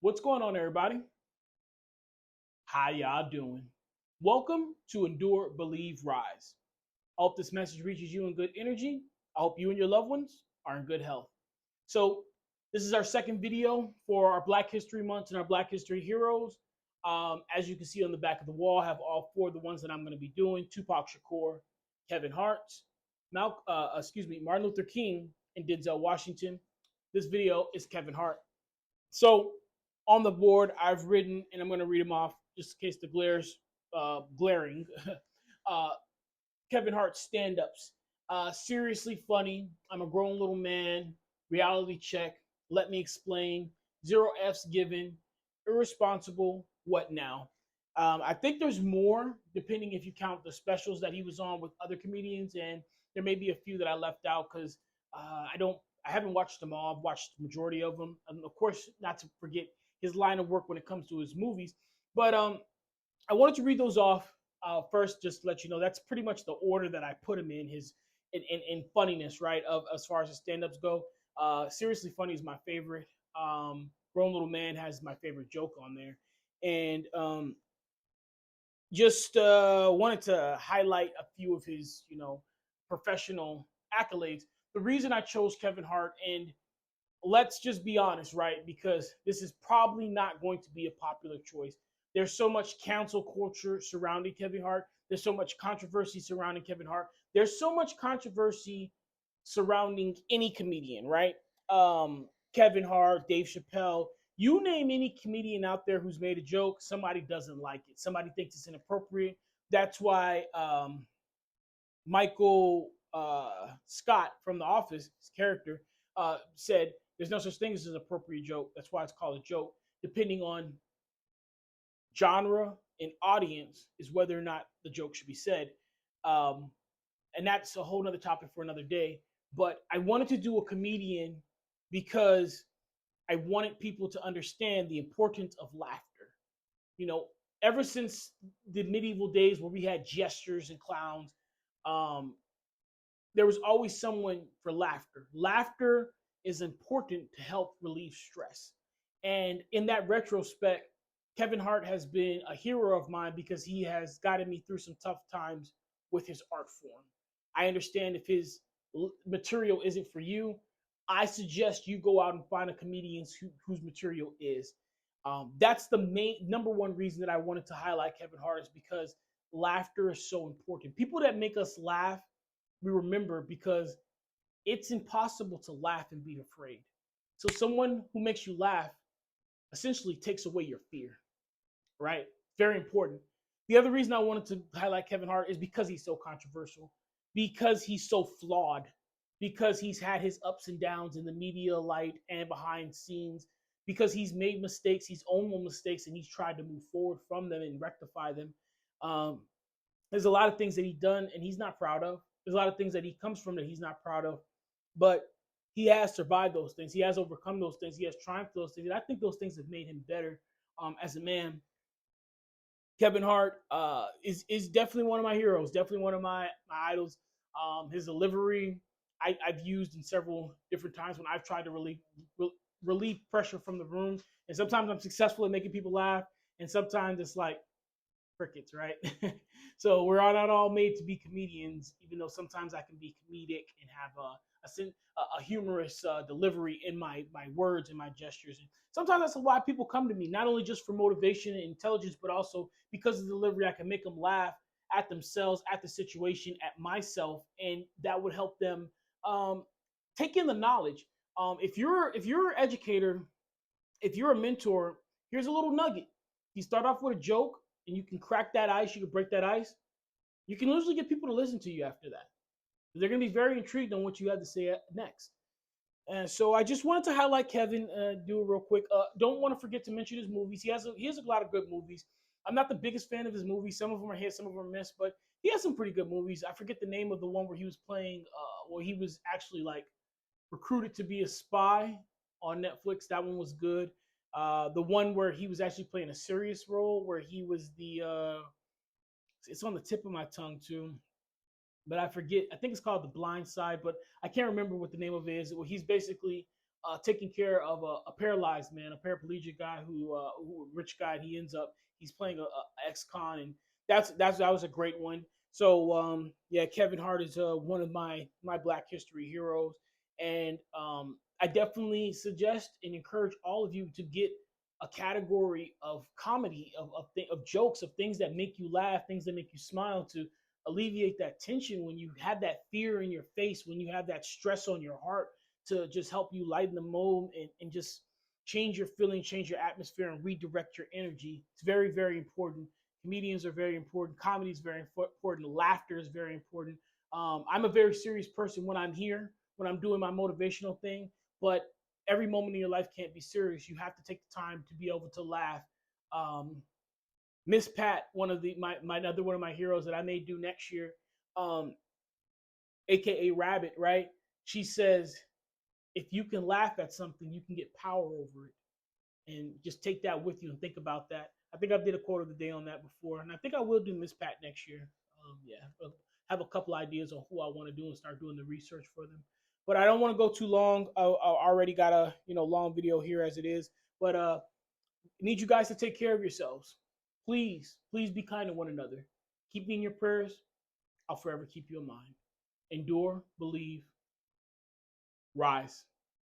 What's going on, everybody? How y'all doing? Welcome to Endure, Believe, Rise. I hope this message reaches you in good energy. I hope you and your loved ones are in good health. So, this is our second video for our Black History Month and our Black History Heroes. As you can see on the back of the wall, I have all four of the ones that I'm going to be doing: Tupac Shakur, Kevin Hart, Martin Luther King, and Denzel Washington. This video is Kevin Hart. So on the board, I've written, and I'm going to read them off just in case the glares glaring. uh, Kevin Hart stand-ups. Seriously funny. I'm a grown little man. Reality check. Let me explain. Zero F's given. Irresponsible. What now? I think there's more, depending if you count the specials that he was on with other comedians, and there may be a few that I left out because I haven't watched them all. I've watched the majority of them, and of course, not to forget his line of work when it comes to his movies. But I wanted to read those off first, just to let you know that's pretty much the order that I put him in his in funniness, right? Of as far as his stand-ups go. Seriously Funny is my favorite. Grown Little Man has my favorite joke on there, and just wanted to highlight a few of his, professional accolades. The reason I chose Kevin Hart, and let's just be honest, right? Because this is probably not going to be a popular choice. There's so much cancel culture surrounding Kevin Hart. There's so much controversy surrounding Kevin Hart. There's so much controversy surrounding any comedian, right? Kevin Hart, Dave Chappelle, you name any comedian out there who's made a joke, somebody doesn't like it. Somebody thinks it's inappropriate. That's why Michael Scott from The Office, his character, said there's no such thing as an appropriate joke. That's why it's called a joke. Depending on genre and audience, is whether or not the joke should be said. Um, and that's a whole other topic for another day. But I wanted to do a comedian because I wanted people to understand the importance of laughter. You know, ever since the medieval days where we had jesters and clowns, um, there was always someone for laughter. Laughter is important to help relieve stress. And in that retrospect, Kevin Hart has been a hero of mine because he has gotten me through some tough times with his art form. I understand if his material isn't for you, I suggest you go out and find a comedian whose material is. That's the main number one reason that I wanted to highlight Kevin Hart is because laughter is so important. People that make us laugh, we remember because it's impossible to laugh and be afraid. So someone who makes you laugh essentially takes away your fear, right? Very important. The other reason I wanted to highlight Kevin Hart is because he's so controversial, because he's so flawed, because he's had his ups and downs in the media light and behind scenes, because he's made mistakes, he's owned mistakes, and he's tried to move forward from them and rectify them. Um, there's a lot of things that he's done and he's not proud of. There's a lot of things that he comes from that he's not proud of, but he has survived those things. He has overcome those things. He has triumphed those things, and I think those things have made him better as a man. Kevin Hart is definitely one of my heroes, definitely one of my idols. His delivery I've used in several different times when I've tried to relieve pressure from the room, and sometimes I'm successful at making people laugh, and sometimes it's like crickets, right? So we're not all made to be comedians, even though sometimes I can be comedic and have a humorous delivery in my words and my gestures. And sometimes that's why people come to me, not only just for motivation and intelligence, but also because of the delivery. I can make them laugh at themselves, at the situation, at myself, and that would help them take in the knowledge. If you're an educator, if you're a mentor, here's a little nugget. You start off with a joke and you can crack that ice, you can break that ice, you can usually get people to listen to you after that. They're going to be very intrigued on what you have to say next. And so I just wanted to highlight Kevin, do it real quick. Don't want to forget to mention his movies. He has a lot of good movies. I'm not the biggest fan of his movies. Some of them are hits, some of them are missed, but he has some pretty good movies. I forget the name of the one where he was playing, where he was actually like recruited to be a spy on Netflix. That one was good. The one where he was actually playing a serious role, where he was it's on the tip of my tongue too, but I forget. I think it's called The Blind Side, but I can't remember what the name of it is. Well, he's basically taking care of a paralyzed man, a paraplegic guy who rich guy. He ends up he's playing a ex-con, and that was a great one. So yeah, Kevin Hart is one of my Black History heroes, and I definitely suggest and encourage all of you to get a category of comedy, of jokes, of things that make you laugh, things that make you smile, to alleviate that tension when you have that fear in your face, when you have that stress on your heart, to just help you lighten the mood and just change your feeling, change your atmosphere, and redirect your energy. It's very, very important. Comedians are very important. Comedy is very important. Laughter is very important. I'm a very serious person when I'm here, when I'm doing my motivational thing, but every moment in your life can't be serious. You have to take the time to be able to laugh. Um, Miss Pat, one of my another one of my heroes that I may do next year, um, aka Rabbit, right? She says, if you can laugh at something, you can get power over it. And just take that with you and think about that. I think I did a quote of the day on that before, and I think I will do Miss Pat next year. Yeah, have a couple ideas on who I want to do and start doing the research for them. But I don't want to go too long. I already got a long video here as it is. But need you guys to take care of yourselves. Please, please be kind to one another. Keep me in your prayers. I'll forever keep you in mind. Endure, believe, rise.